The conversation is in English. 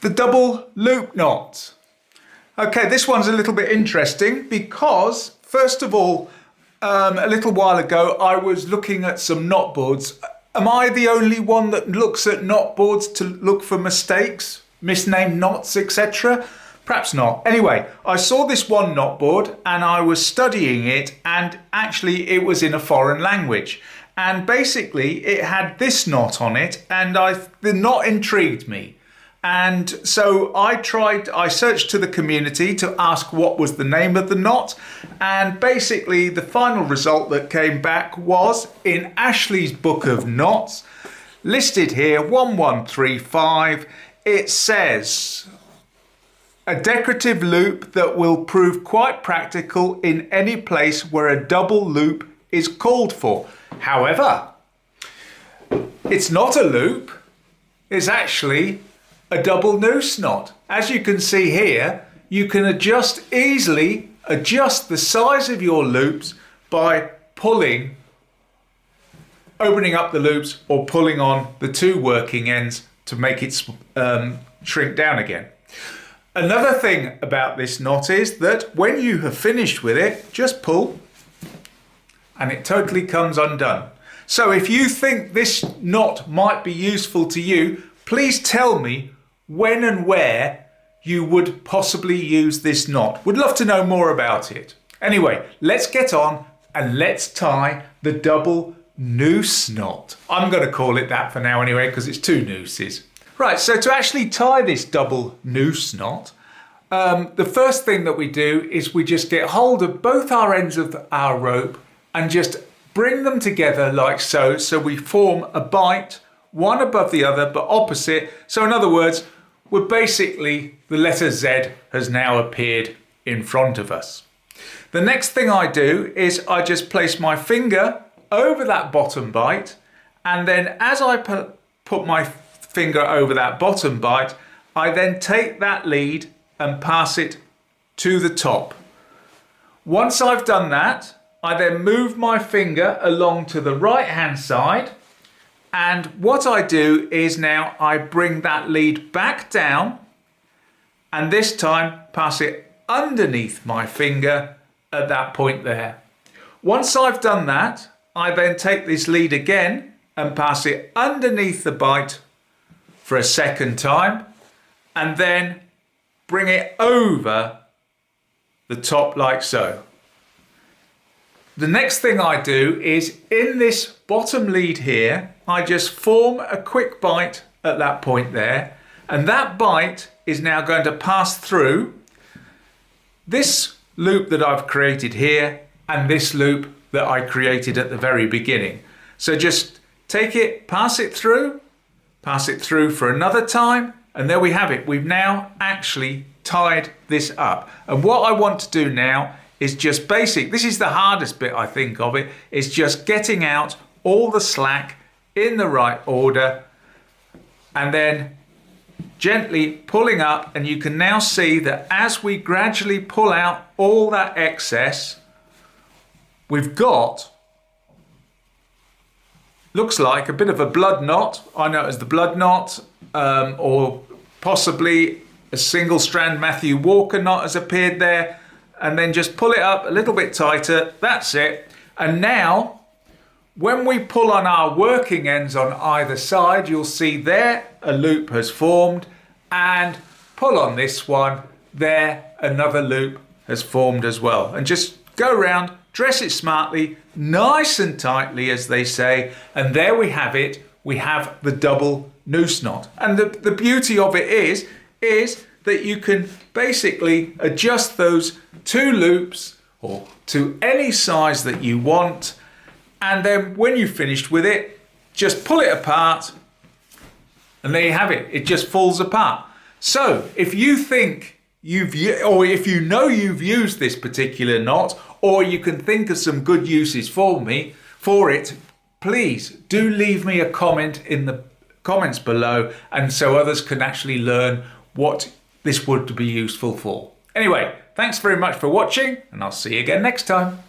The double loop knot. Okay, this one's a little bit interesting because, first of all, a little while ago I was looking at some knot boards. Am I the only one that looks at knot boards to look for mistakes, misnamed knots, etc.? Perhaps not. Anyway, I saw this one knot board and I was studying it, and actually it was in a foreign language. And basically it had this knot on it, and the knot intrigued me. And so I searched to the community to ask what was the name of the knot. And basically the final result that came back was in Ashley's Book of Knots, listed here 1135. It says, a decorative loop that will prove quite practical in any place where a double loop is called for. However, it's not a loop, it's actually a double noose knot. As you can see here, you can easily adjust the size of your loops by opening up the loops or pulling on the two working ends to make it shrink down again. Another thing about this knot is that when you have finished with it, just pull and it totally comes undone. So if you think this knot might be useful to you, please tell me when and where you would possibly use this knot. Would love to know more about it. Anyway, let's get on and let's tie the double noose knot. I'm going to call it that for now anyway, because it's two nooses. Right, so to actually tie this double noose knot, the first thing that we do is we just get hold of both our ends of our rope and just bring them together like so. So we form a bight, one above the other, but opposite. So in other words, we're basically, the letter Z has now appeared in front of us. The next thing I do is I just place my finger over that bottom bight, and then as I put my finger over that bottom bight, I then take that lead and pass it to the top. Once I've done that, I then move my finger along to the right hand side, and what I do is now I bring that lead back down, and this time pass it underneath my finger at that point there. Once I've done that, I then take this lead again and pass it underneath the bight for a second time, and then bring it over the top like so. The next thing I do is in this bottom lead here, I just form a quick bight at that point there, and that bight is now going to pass through this loop that I've created here and this loop that I created at the very beginning. So just take it, pass it through for another time, and there we have it. We've now actually tied this up. And what I want to do now is just basic. This is the hardest bit, I think, of it. It's just getting out all the slack in the right order and then gently pulling up, and you can now see that as we gradually pull out all that excess, we've got, looks like a bit of a blood knot. I know it as the blood knot, or possibly a single strand Matthew Walker knot has appeared there. And then just pull it up a little bit tighter. That's it. And now, when we pull on our working ends on either side, you'll see there a loop has formed, and pull on this one, there another loop has formed as well. And just go around, dress it smartly, nice and tightly, as they say, and there we have it. We have the double noose knot. And the beauty of it is that you can basically adjust those two loops or to any size that you want, and then when you've finished with it, just pull it apart, and there you have it. It just falls apart. So if you think if you know you've used this particular knot, or you can think of some good uses for it, please do leave me a comment in the comments below, and so others can actually learn what this would be useful for. Anyway, thanks very much for watching, and I'll see you again next time.